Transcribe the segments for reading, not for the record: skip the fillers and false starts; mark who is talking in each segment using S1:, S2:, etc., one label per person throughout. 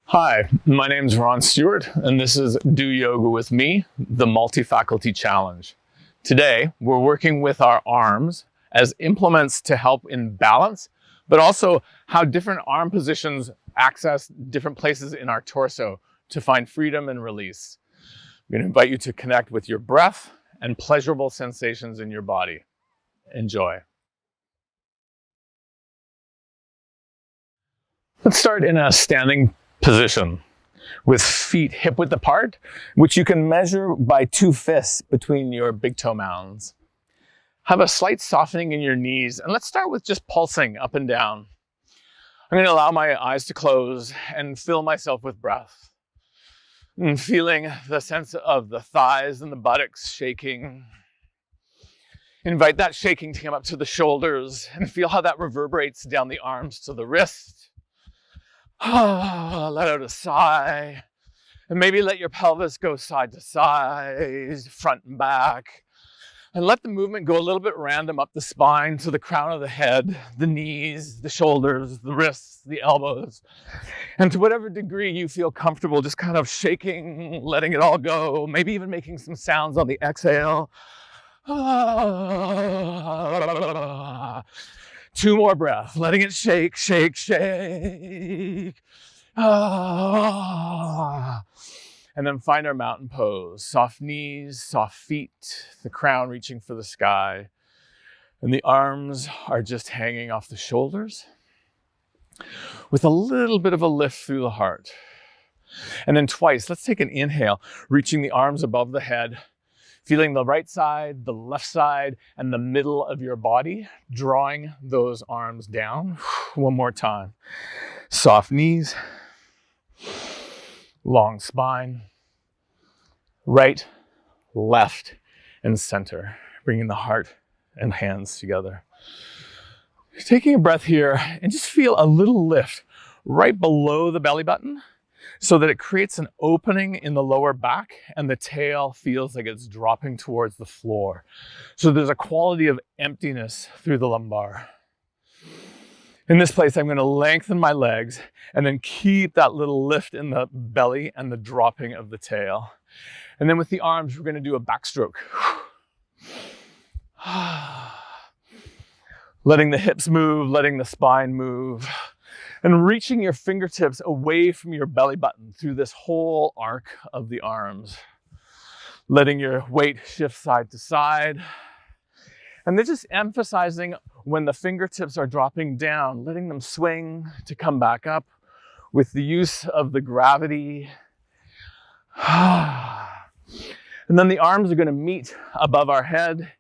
S1: Hi, my name is Stewart, and this is Do Yoga With Me, the Multi-Faculty Challenge. Today, we're working with our arms as implements to help in balance, but also how different arm positions access different places in our torso to find freedom and release. I'm going to invite you to connect with your breath and pleasurable sensations in your body. Enjoy. Let's start in a standing position with feet hip-width apart, which you can measure by 2 fists between your big toe mounds. Have a slight softening in your knees, and let's start with just pulsing up and down. I'm going to allow my eyes to close and fill myself with breath. And feeling the sense of the thighs and the buttocks shaking. Invite that shaking to come up to the shoulders and feel how that reverberates down the arms to the wrist. Let out a sigh, and maybe let your pelvis go side to side, front and back, and let the movement go a little bit random up the spine to the crown of the head, the knees, the shoulders, the wrists, the elbows, and to whatever degree you feel comfortable, just kind of shaking, letting it all go, maybe even making some sounds on the exhale. 2 more breaths, letting it shake, shake, shake. And then find our mountain pose. Soft knees, soft feet, the crown reaching for the sky. And the arms are just hanging off the shoulders with a little bit of a lift through the heart. And then twice, let's take an inhale, reaching the arms above the head. Feeling the right side, the left side, and the middle of your body, drawing those arms down. One more time. Soft knees, long spine, right, left, and center, bringing the heart and hands together. Taking a breath here and just feel a little lift right below the belly button, so that it creates an opening in the lower back and the tail feels like it's dropping towards the floor. So there's a quality of emptiness through the lumbar. In this place, I'm going to lengthen my legs and then keep that little lift in the belly and the dropping of the tail. And then with the arms, we're going to do a backstroke. Letting the hips move, letting the spine move. And reaching your fingertips away from your belly button through this whole arc of the arms. Letting your weight shift side to side. And then just emphasizing when the fingertips are dropping down, letting them swing to come back up with the use of the gravity. And then the arms are going to meet above our head,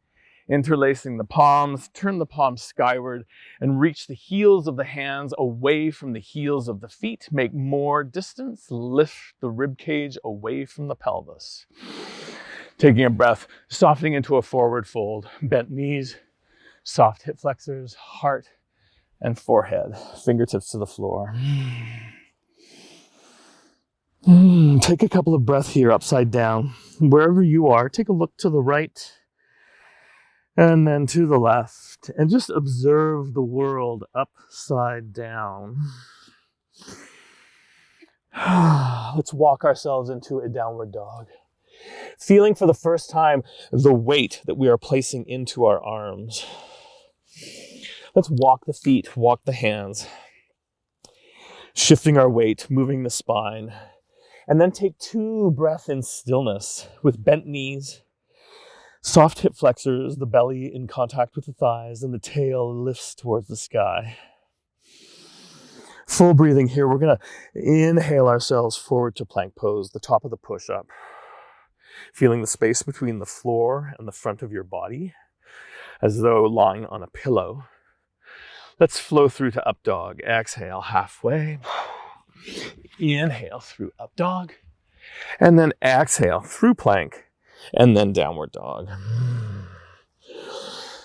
S1: interlacing the palms, turn the palms skyward, and reach the heels of the hands away from the heels of the feet. Make more distance, lift the rib cage away from the pelvis. Taking a breath, softening into a forward fold, bent knees, soft hip flexors, heart and forehead, fingertips to the floor. Take a couple of breaths here, upside down. Wherever you are, take a look to the right, and then to the left, and just observe the world upside down. Let's walk ourselves into a downward dog. Feeling for the first time the weight that we are placing into our arms. Let's walk the feet, walk the hands. Shifting our weight, moving the spine. And then take 2 breaths in stillness with bent knees. Soft hip flexors, the belly in contact with the thighs, and the tail lifts towards the sky. Full breathing here. We're going to inhale ourselves forward to plank pose, the top of the push-up. Feeling the space between the floor and the front of your body, as though lying on a pillow. Let's flow through to up dog. Exhale halfway. Inhale through up dog. And then exhale through plank. And then downward dog.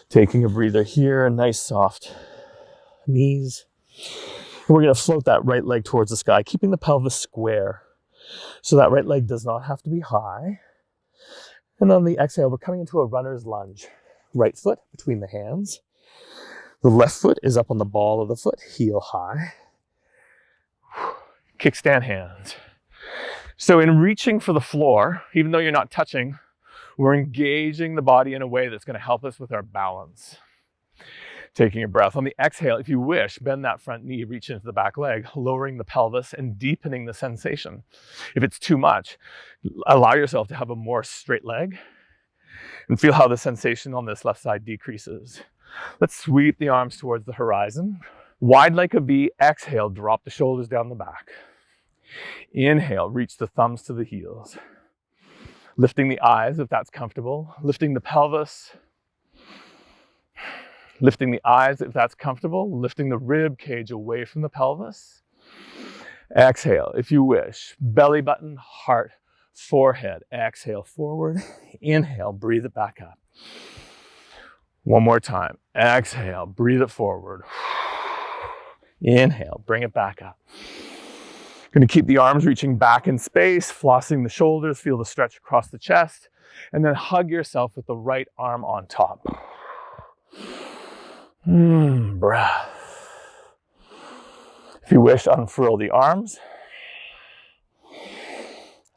S1: Taking a breather here, nice soft knees. We're going to float that right leg towards the sky, keeping the pelvis square. So that right leg does not have to be high. And on the exhale, we're coming into a runner's lunge. Right foot between the hands. The left foot is up on the ball of the foot, heel high. Kickstand hands. So in reaching for the floor, even though you're not touching, we're engaging the body in a way that's going to help us with our balance. Taking a breath. On the exhale, if you wish, bend that front knee, reach into the back leg, lowering the pelvis and deepening the sensation. If it's too much, allow yourself to have a more straight leg and feel how the sensation on this left side decreases. Let's sweep the arms towards the horizon. Wide like a V, exhale, drop the shoulders down the back. Inhale, reach the thumbs to the heels. Lifting the eyes if that's comfortable, lifting the pelvis. Lifting the eyes if that's comfortable, lifting the rib cage away from the pelvis. Exhale if you wish, belly button, heart, forehead. Exhale forward, inhale, breathe it back up. One more time, exhale, breathe it forward. Inhale, bring it back up. Going to keep the arms reaching back in space, flossing the shoulders, feel the stretch across the chest, and then hug yourself with the right arm on top. Breath. If you wish, unfurl the arms.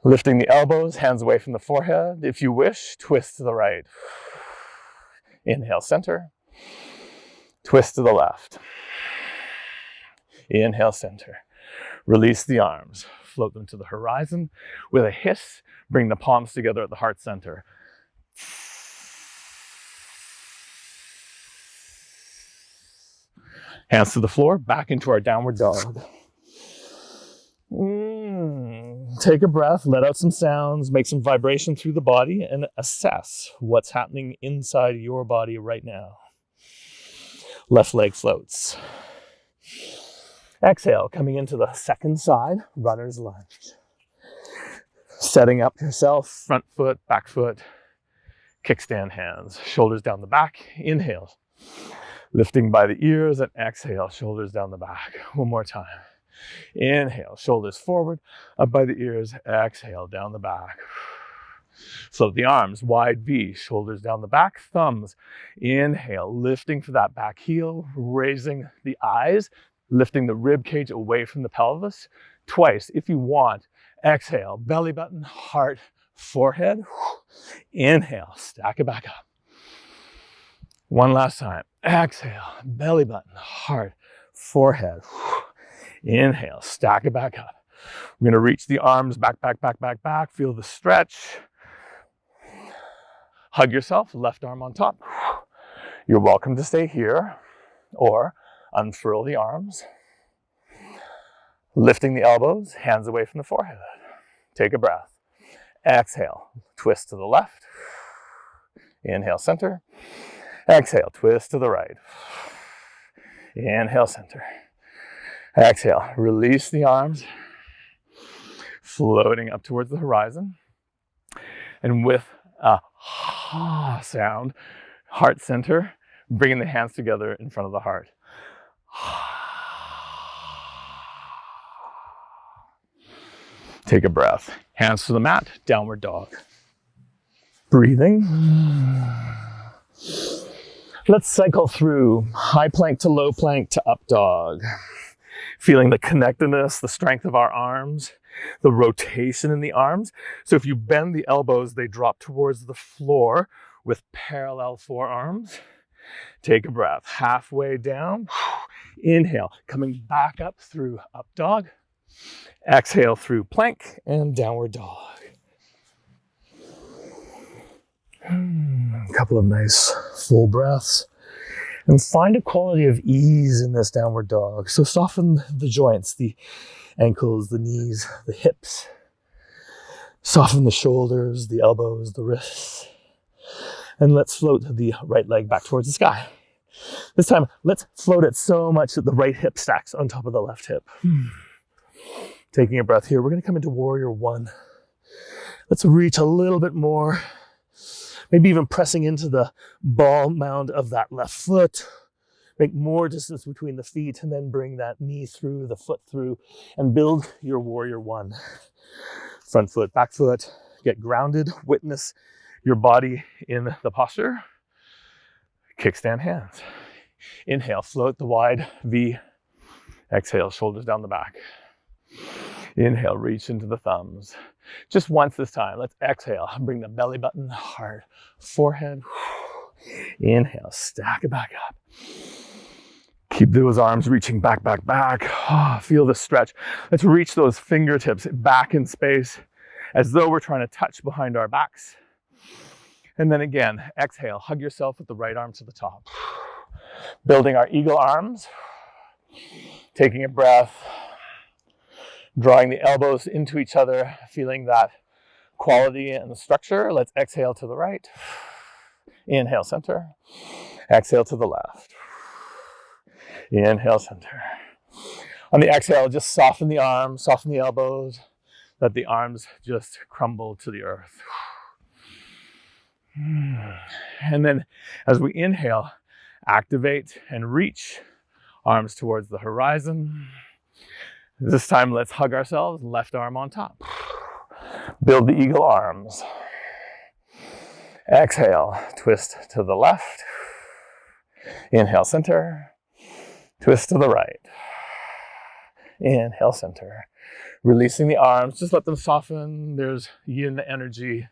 S1: Lifting the elbows, hands away from the forehead. If you wish, twist to the right. Inhale, center. Twist to the left. Inhale, center. Release the arms. Float them to the horizon. With a hiss, bring the palms together at the heart center. Hands to the floor, back into our downward dog. Take a breath, let out some sounds, make some vibration through the body, and assess what's happening inside your body right now. Left leg floats. Exhale, coming into the second side, runner's lunge. Setting up yourself, front foot, back foot, kickstand hands, shoulders down the back, inhale. Lifting by the ears and exhale, shoulders down the back. One more time. Inhale, shoulders forward, up by the ears, exhale, down the back. Float the arms, wide V, shoulders down the back, thumbs. Inhale, lifting for that back heel, raising the eyes, lifting the rib cage away from the pelvis. Twice, if you want. Exhale, belly button, heart, forehead. Inhale, stack it back up. One last time. Exhale, belly button, heart, forehead. Inhale, stack it back up. We're going to reach the arms back, back, back, back, back. Feel the stretch. Hug yourself, left arm on top. You're welcome to stay here or unfurl the arms. Lifting the elbows, hands away from the forehead. Take a breath. Exhale, twist to the left. Inhale, center. Exhale, twist to the right. Inhale, center. Exhale, release the arms, floating up towards the horizon. And with a ha sound, heart center, bringing the hands together in front of the heart. Take a breath. Hands to the mat, downward dog. Breathing. Let's cycle through high plank to low plank to up dog. Feeling the connectedness, the strength of our arms, the rotation in the arms. So if you bend the elbows, they drop towards the floor with parallel forearms. Take a breath. Halfway down. Inhale, coming back up through up dog. Exhale through plank and downward dog. A couple of nice full breaths. And find a quality of ease in this downward dog. So soften the joints, the ankles, the knees, the hips. Soften the shoulders, the elbows, the wrists. And let's float the right leg back towards the sky. This time, let's float it so much that the right hip stacks on top of the left hip. Taking a breath here, we're going to come into warrior one. Let's reach a little bit more. Maybe even pressing into the ball mound of that left foot. Make more distance between the feet and then bring that knee through, the foot through, and build your warrior one. Front foot, back foot, get grounded, witness your body in the posture. Kickstand hands. Inhale, float the wide V. Exhale, shoulders down the back. Inhale, reach into the thumbs. Just once this time. Let's exhale. Bring the belly button, heart, forehead. Inhale, stack it back up. Keep those arms reaching back, back, back. Feel the stretch. Let's reach those fingertips back in space as though we're trying to touch behind our backs. And then again, exhale, hug yourself with the right arm to the top. Building our eagle arms. Taking a breath. Drawing the elbows into each other, feeling that quality and the structure. Let's exhale to the right. Inhale, center. Exhale to the left. Inhale, center. On the exhale, just soften the arms, soften the elbows. Let the arms just crumble to the earth. And then as we inhale, activate and reach arms towards the horizon. This time, let's hug ourselves, left arm on top. Build the eagle arms. Exhale, twist to the left. Inhale, center. Twist to the right. Inhale, center. Releasing the arms, just let them soften. There's yin energy.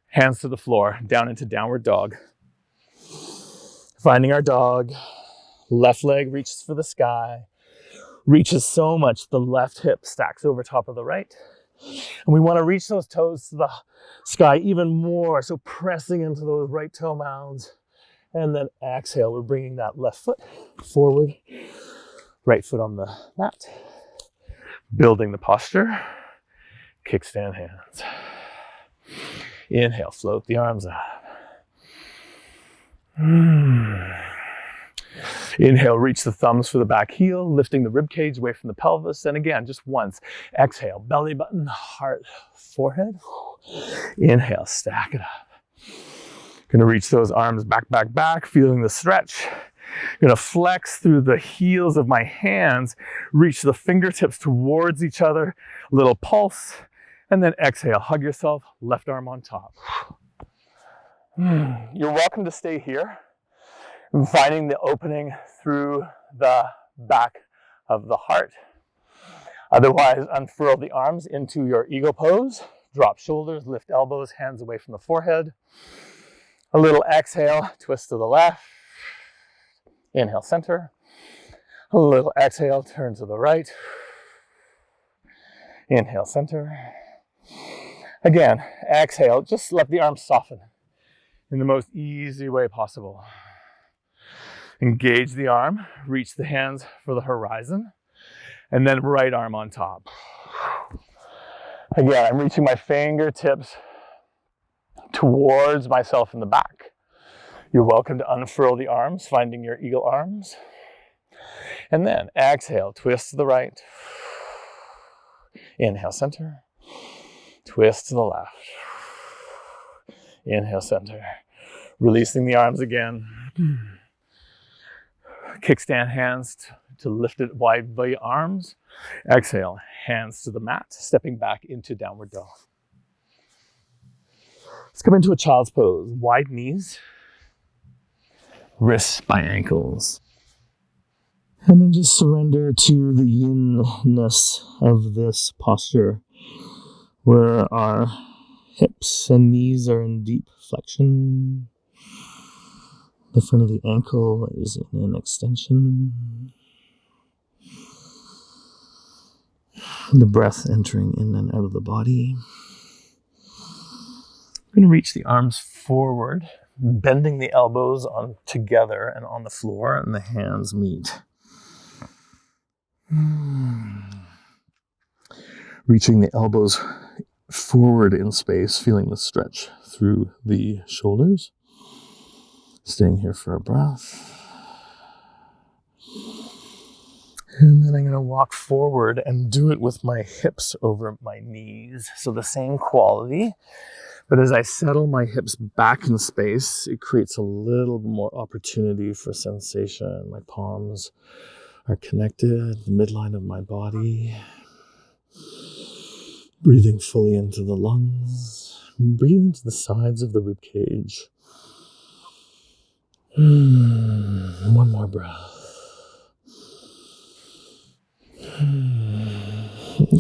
S1: Hands to the floor, down into downward dog. Finding our dog. Left leg reaches for the sky. Reaches so much, the left hip stacks over top of the right. And we want to reach those toes to the sky even more. So pressing into those right toe mounds. And then exhale, we're bringing that left foot forward, right foot on the mat. Building the posture, kickstand hands. Inhale, float the arms up. Inhale, reach the thumbs for the back heel, lifting the rib cage away from the pelvis. And again, just once. Exhale, belly button, heart, forehead. Inhale, stack it up. Gonna reach those arms back, back, back, feeling the stretch. Gonna flex through the heels of my hands, reach the fingertips towards each other, a little pulse, and then exhale, hug yourself, left arm on top. You're welcome to stay here, finding the opening through the back of the heart. Otherwise, unfurl the arms into your eagle pose, drop shoulders, lift elbows, hands away from the forehead. A little exhale, twist to the left. Inhale, center. A little exhale, turn to the right. Inhale, center. Again, exhale, just let the arms soften in the most easy way possible. Engage the arm, reach the hands for the horizon, and then right arm on top. Again, I'm reaching my fingertips towards myself in the back. You're welcome to unfurl the arms, finding your eagle arms. And then exhale, twist to the right. Inhale, center. Twist to the left. Inhale, center. Releasing the arms again. Kickstand hands to lifted wide V arms. Exhale, hands to the mat, stepping back into downward dog. Let's come into a child's pose. Wide knees, wrists by ankles. And then just surrender to the yin-ness of this posture, where our hips and knees are in deep flexion. The front of the ankle is in an extension. The breath entering in and out of the body. We're going to reach the arms forward, bending the elbows on together and on the floor, and the hands meet. Reaching the elbows forward in space, feeling the stretch through the shoulders. Staying here for a breath. And then I'm going to walk forward and do it with my hips over my knees. So the same quality. But as I settle my hips back in space, it creates a little more opportunity for sensation. My palms are connected, the midline of my body. Breathing fully into the lungs. Breathe into the sides of the rib cage. One more breath.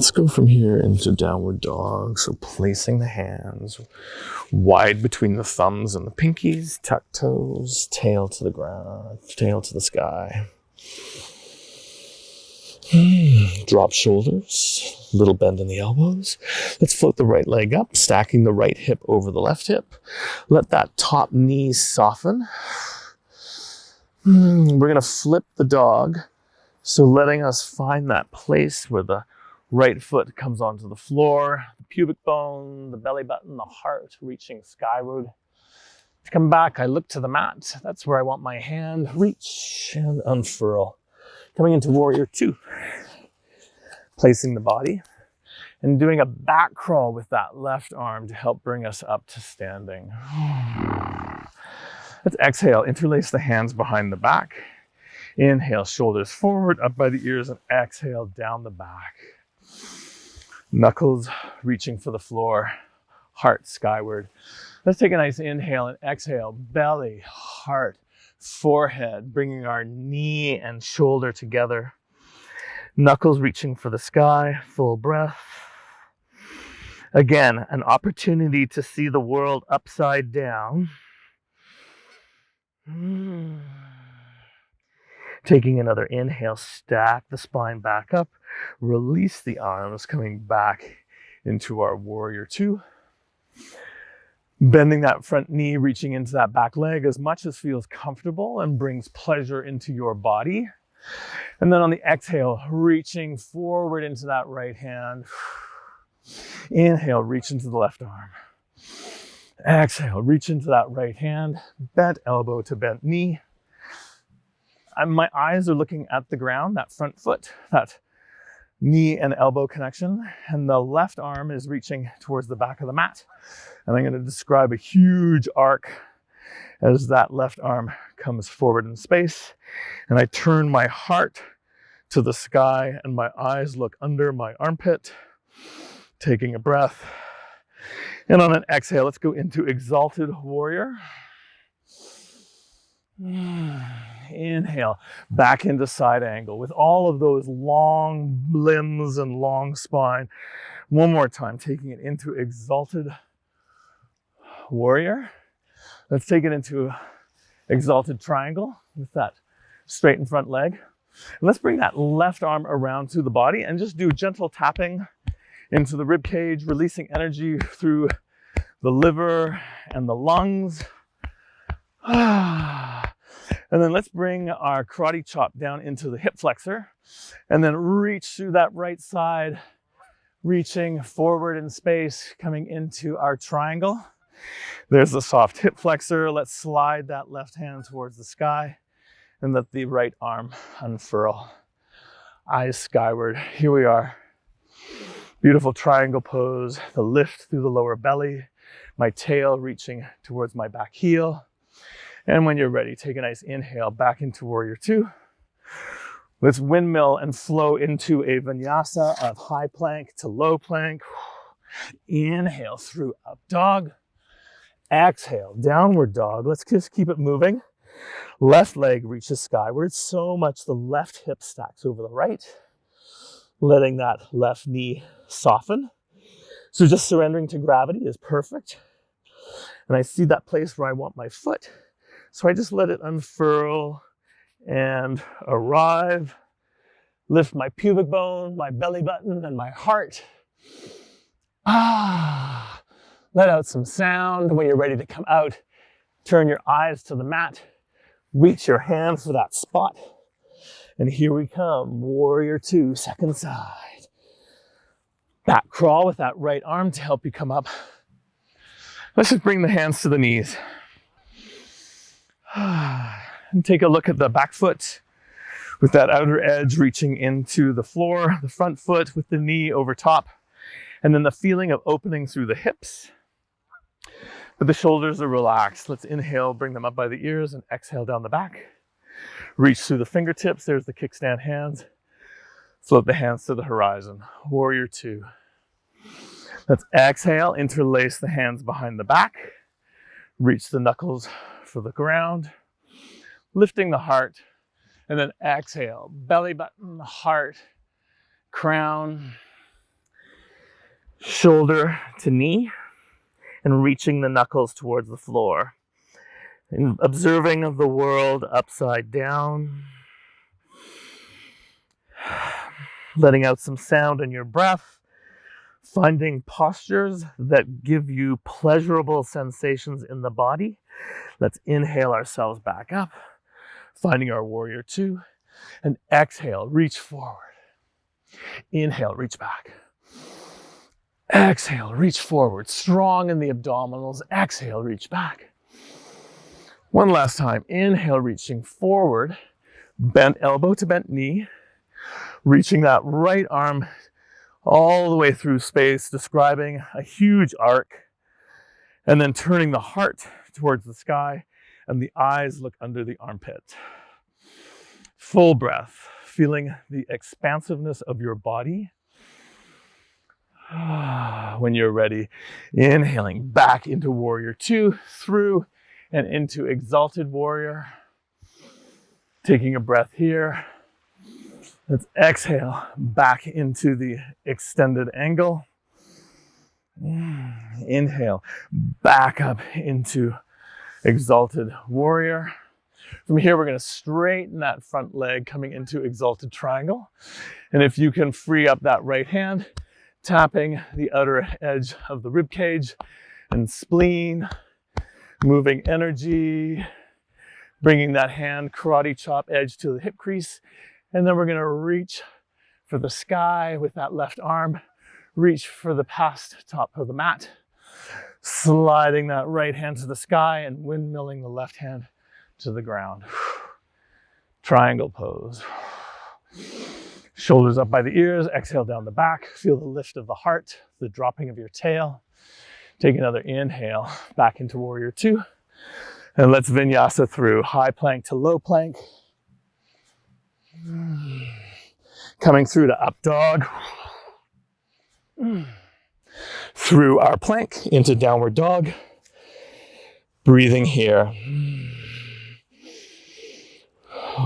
S1: Let's go from here into downward dog. So placing the hands wide between the thumbs and the pinkies, tuck toes, tail to the ground, tail to the sky. Drop shoulders, little bend in the elbows. Let's float the right leg up, stacking the right hip over the left hip. Let that top knee soften. We're going to flip the dog. So letting us find that place where the right foot comes onto the floor, the pubic bone, the belly button, the heart reaching skyward. To come back, I look to the mat. That's where I want my hand. Reach and unfurl. Coming into warrior two. Placing the body and doing a back crawl with that left arm to help bring us up to standing. Let's exhale, interlace the hands behind the back. Inhale, shoulders forward, up by the ears, and exhale, down the back. Knuckles reaching for the floor, heart skyward. Let's take a nice inhale and exhale, belly, heart, forehead, bringing our knee and shoulder together. Knuckles reaching for the sky, full breath. Again, an opportunity to see the world upside down. Taking another inhale, stack the spine back up, release the arms, coming back into our warrior two. Bending that front knee, reaching into that back leg as much as feels comfortable and brings pleasure into your body. And then on the exhale, reaching forward into that right hand. Inhale, reach into the left arm. Exhale, reach into that right hand, bent elbow to bent knee. And my eyes are looking at the ground, that front foot, that knee and elbow connection. And the left arm is reaching towards the back of the mat. And I'm going to describe a huge arc as that left arm comes forward in space. And I turn my heart to the sky and my eyes look under my armpit, taking a breath. And on an exhale, let's go into Exalted Warrior. Inhale, back into side angle with all of those long limbs and long spine. One more time, taking it into Exalted Warrior. Let's take it into Exalted Triangle with that straight in front leg. And let's bring that left arm around to the body and just do gentle tapping into the rib cage, releasing energy through the liver and the lungs. And then let's bring our karate chop down into the hip flexor and then reach through that right side, reaching forward in space, coming into our triangle. There's the soft hip flexor. Let's slide that left hand towards the sky and let the right arm unfurl. Eyes skyward. Here we are. Beautiful triangle pose, the lift through the lower belly, my tail reaching towards my back heel. And when you're ready, take a nice inhale back into warrior two. Let's windmill and flow into a vinyasa of high plank to low plank. Inhale through up dog. Exhale, downward dog. Let's just keep it moving. Left leg reaches skyward. So much the left hip stacks over the right. Letting that left knee soften. So just surrendering to gravity is perfect. And I see that place where I want my foot. So I just let it unfurl and arrive. Lift my pubic bone, my belly button, and my heart. Let out some sound. When you're ready to come out, turn your eyes to the mat. Reach your hand for that spot. And here we come, warrior two, second side. Back crawl with that right arm to help you come up. Let's just bring the hands to the knees. And take a look at the back foot with that outer edge reaching into the floor, the front foot with the knee over top, and then the feeling of opening through the hips. But the shoulders are relaxed. Let's inhale, bring them up by the ears, and exhale down the back. Reach through the fingertips. There's the kickstand hands. Float the hands to the horizon. Warrior two. Let's exhale, interlace the hands behind the back. Reach the knuckles for the ground. Lifting the heart. And then exhale, belly button, heart, crown. Shoulder to knee and reaching the knuckles towards the floor. And observing the world upside down. Letting out some sound in your breath. Finding postures that give you pleasurable sensations in the body. Let's inhale ourselves back up. Finding our warrior two. And exhale, reach forward. Inhale, reach back. Exhale, reach forward. Strong in the abdominals. Exhale, reach back. One last time. Inhale, reaching forward. Bent elbow to bent knee. Reaching that right arm all the way through space, describing a huge arc. And then turning the heart towards the sky and the eyes look under the armpit. Full breath, feeling the expansiveness of your body. When you're ready, inhaling back into warrior two, through and into exalted warrior. Taking a breath here. Let's exhale back into the extended angle. Inhale back up into exalted warrior. From here, we're going to straighten that front leg coming into exalted triangle. And if you can free up that right hand, tapping the outer edge of the rib cage and spleen, moving energy, bringing that hand karate chop edge to the hip crease. And then we're going to reach for the sky with that left arm, reach for the past top of the mat, sliding that right hand to the sky and windmilling the left hand to the ground. Triangle pose. Shoulders up by the ears, exhale down the back. Feel the lift of the heart, the dropping of your tail. Take another inhale back into warrior two. And let's vinyasa through high plank to low plank. Coming through to up dog. Through our plank into downward dog. Breathing here.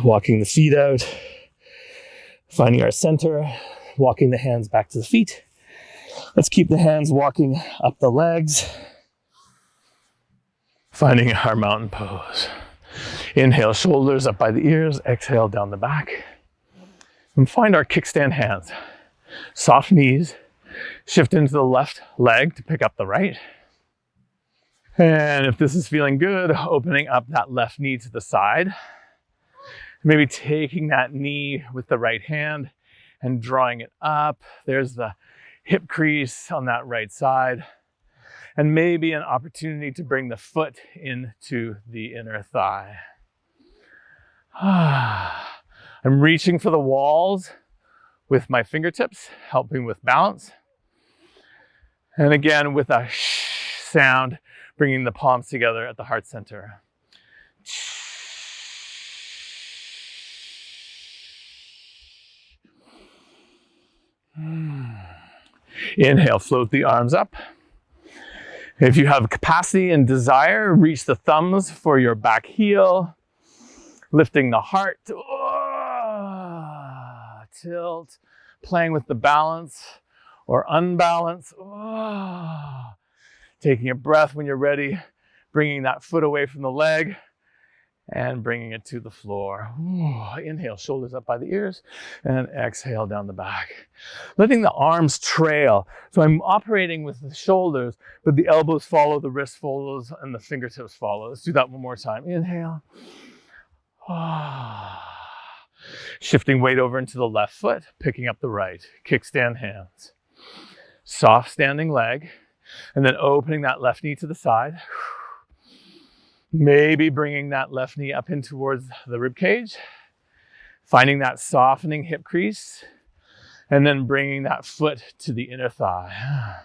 S1: Walking the feet out. Finding our center. Walking the hands back to the feet. Let's keep the hands walking up the legs. Finding our mountain pose. Inhale, shoulders up by the ears. Exhale, down the back. And find our kickstand hands. Soft knees. Shift into the left leg to pick up the right. And if this is feeling good, opening up that left knee to the side. Maybe taking that knee with the right hand and drawing it up. There's the hip crease on that right side. And maybe an opportunity to bring the foot into the inner thigh. I'm reaching for the walls with my fingertips, helping with balance. And again, with a shh sound, bringing the palms together at the heart center. Inhale, float the arms up. If you have capacity and desire, reach the thumbs for your back heel. Lifting the heart. Tilt. Playing with the balance or unbalance. Taking a breath when you're ready. Bringing that foot away from the leg. And bringing it to the floor. Inhale, shoulders up by the ears. And exhale down the back. Letting the arms trail. So I'm operating with the shoulders, but the elbows follow, the wrist follows, and the fingertips follow. Let's do that one more time. Inhale. Shifting weight over into the left foot, picking up the right. Kickstand hands. Soft standing leg. And then opening that left knee to the side. Maybe bringing that left knee up in towards the rib cage. Finding that softening hip crease. And then bringing that foot to the inner thigh.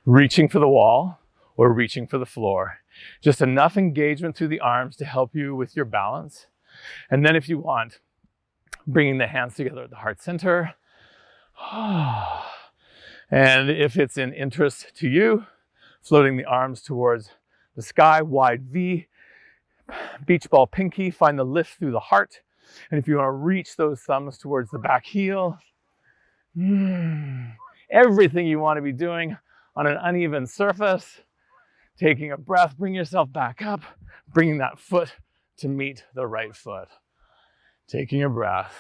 S1: Reaching for the wall or reaching for the floor. Just enough engagement through the arms to help you with your balance. And then if you want, bringing the hands together at the heart center. And if it's in interest to you, floating the arms towards the sky, wide V, beach ball pinky, find the lift through the heart. And if you want to reach those thumbs towards the back heel, Everything you want to be doing on an uneven surface. Taking a breath, bring yourself back up, bringing that foot to meet the right foot. Taking a breath,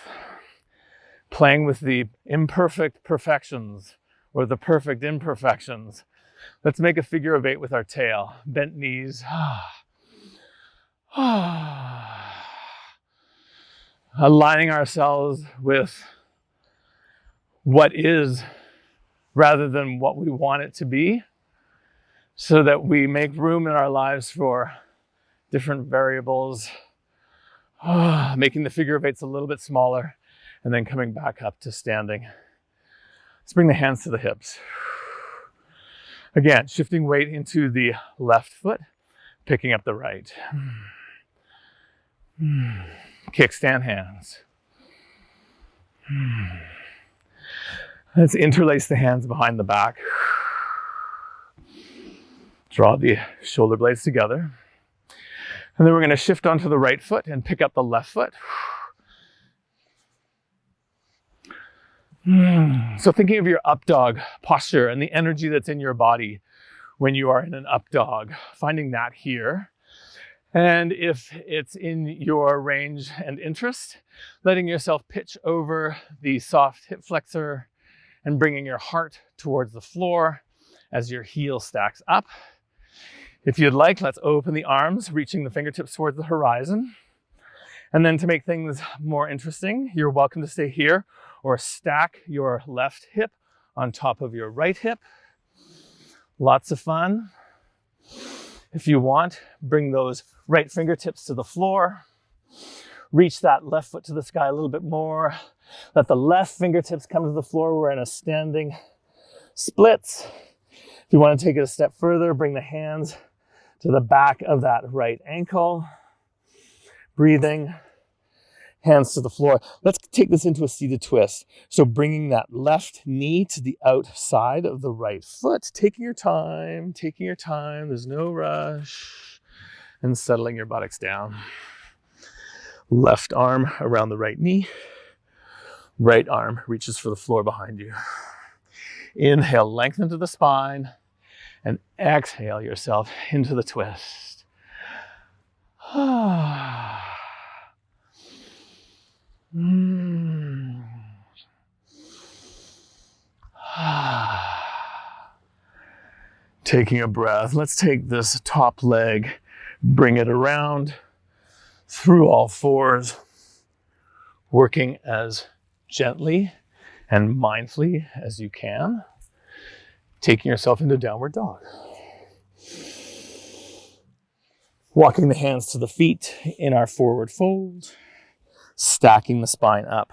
S1: playing with the imperfect perfections or the perfect imperfections. Let's make a figure of 8 with our tail, bent knees. Aligning ourselves with what is rather than what we want it to be, so that we make room in our lives for different variables, making the figure of 8s a little bit smaller, and then coming back up to standing. Let's bring the hands to the hips. Again, shifting weight into the left foot, picking up the right. Kickstand hands. Let's interlace the hands behind the back. Draw the shoulder blades together. And then we're going to shift onto the right foot and pick up the left foot. So thinking of your up dog posture and the energy that's in your body when you are in an up dog, finding that here. And if it's in your range and interest, letting yourself pitch over the soft hip flexor and bringing your heart towards the floor as your heel stacks up. If you'd like, let's open the arms, reaching the fingertips towards the horizon. And then to make things more interesting, you're welcome to stay here or stack your left hip on top of your right hip. Lots of fun. If you want, bring those right fingertips to the floor. Reach that left foot to the sky a little bit more. Let the left fingertips come to the floor. We're in a standing splits. If you want to take it a step further, bring the hands to the back of that right ankle. Breathing. Hands to the floor. Let's take this into a seated twist. So bringing that left knee to the outside of the right foot. Taking your time. There's no rush. And settling your buttocks down. Left arm around the right knee. Right arm reaches for the floor behind you. Inhale, lengthen to the spine. And exhale yourself into the twist. Taking a breath. Let's take this top leg, bring it around through all fours, working as gently and mindfully as you can, taking yourself into downward dog. Walking the hands to the feet in our forward fold, stacking the spine up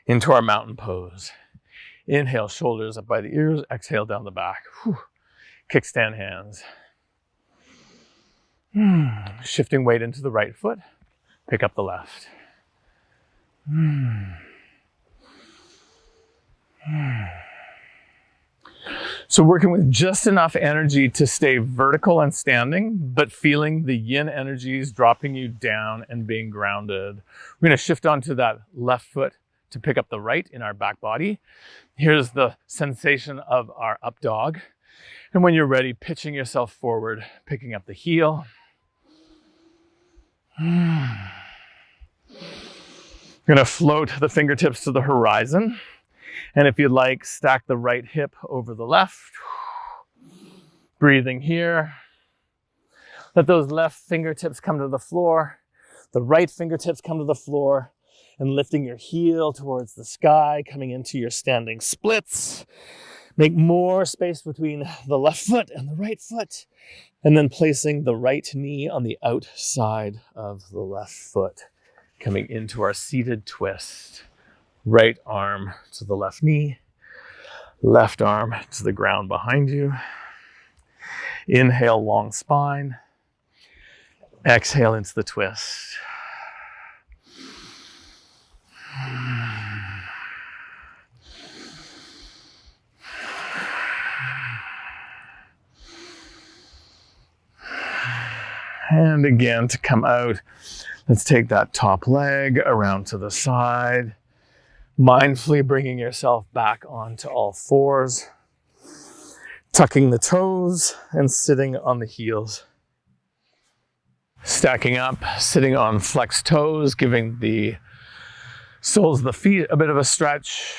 S1: into our mountain pose. Inhale, shoulders up by the ears, exhale down the back. Whew. Kickstand hands. Shifting weight into the right foot, pick up the left. So working with just enough energy to stay vertical and standing, but feeling the yin energies dropping you down and being grounded. We're going to shift onto that left foot to pick up the right in our back body. Here's the sensation of our up dog. And when you're ready, pitching yourself forward, picking up the heel. You're going to float the fingertips to the horizon. And if you'd like, stack the right hip over the left. Breathing here. Let those left fingertips come to the floor. The right fingertips come to the floor. And lifting your heel towards the sky, coming into your standing splits. Make more space between the left foot and the right foot. And then placing the right knee on the outside of the left foot. Coming into our seated twist. Right arm to the left knee. Left arm to the ground behind you. Inhale, long spine. Exhale into the twist. And again, to come out, let's take that top leg around to the side. Mindfully bringing yourself back onto all fours, tucking the toes and sitting on the heels. Stacking up, sitting on flexed toes, giving the soles of the feet a bit of a stretch.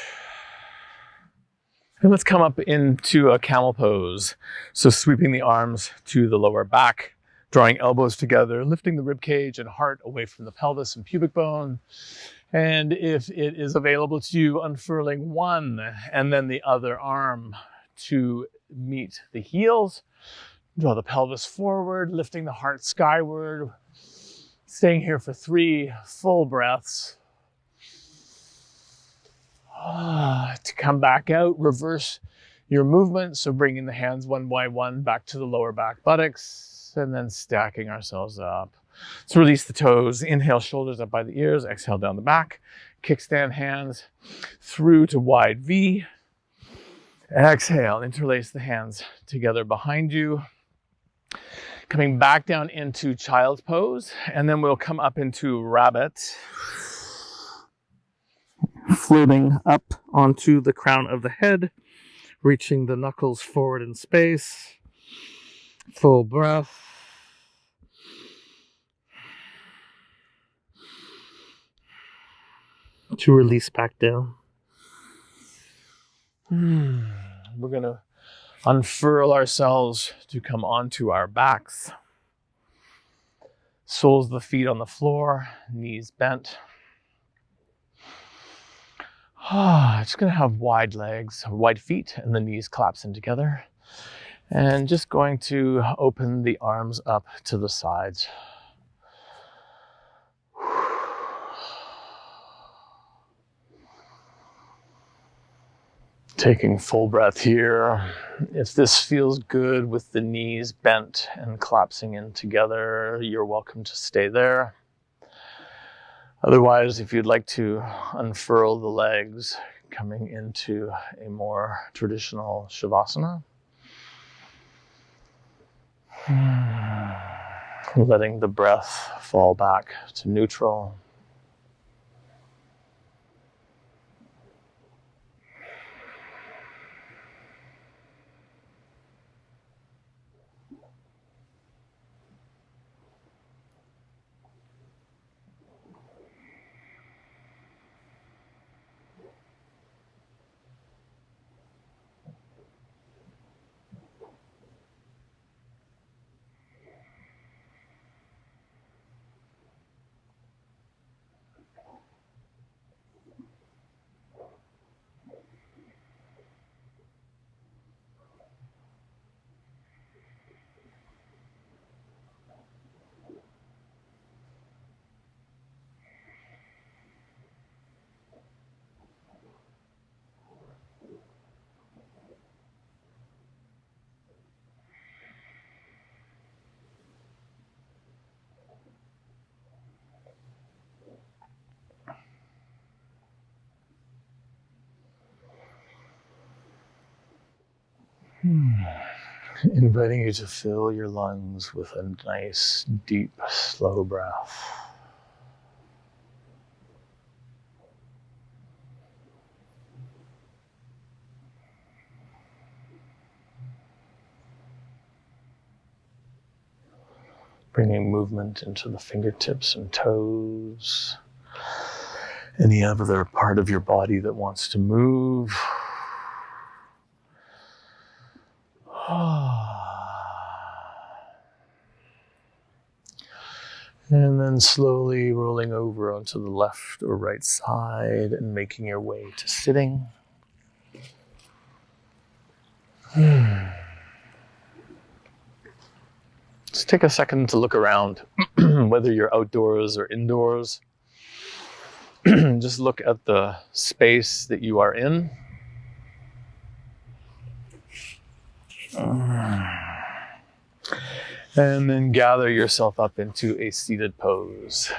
S1: And let's come up into a camel pose. So sweeping the arms to the lower back, drawing elbows together, lifting the rib cage and heart away from the pelvis and pubic bone. And if it is available to you, unfurling one and then the other arm to meet the heels. Draw the pelvis forward, lifting the heart skyward. Staying here for 3 full breaths. To come back out, reverse your movement. So bringing the hands one by one back to the lower back buttocks and then stacking ourselves up. So release the toes. Inhale, shoulders up by the ears. Exhale, down the back. Kickstand hands through to wide V. Exhale, interlace the hands together behind you. Coming back down into child's pose, and then we'll come up into rabbit. Floating up onto the crown of the head, reaching the knuckles forward in space. Full breath. To release back down. We're going to unfurl ourselves to come onto our backs. Soles of the feet on the floor, knees bent. Just going to have wide legs, wide feet, and the knees collapsing together. And just going to open the arms up to the sides. Taking full breath here. If this feels good with the knees bent and collapsing in together, you're welcome to stay there. Otherwise, if you'd like to unfurl the legs, coming into a more traditional Shavasana. Letting the breath fall back to neutral. Inviting you to fill your lungs with a nice, deep, slow breath. Bringing movement into the fingertips and toes. Any other part of your body that wants to move. And then slowly rolling over onto the left or right side and making your way to sitting. Just take a second to look around, whether you're outdoors or indoors. Just look at the space that you are in. And then gather yourself up into a seated pose.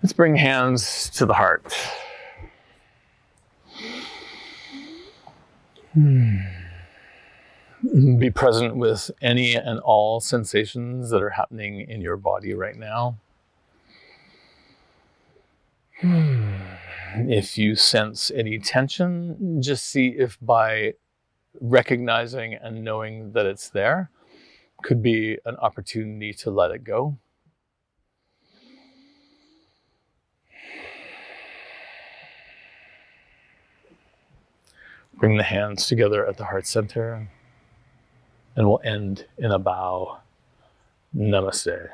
S1: Let's bring hands to the heart. Be present with any and all sensations that are happening in your body right now. If you sense any tension, just see if by recognizing and knowing that it's there could be an opportunity to let it go. Bring the hands together at the heart center, and we'll end in a bow. Namaste.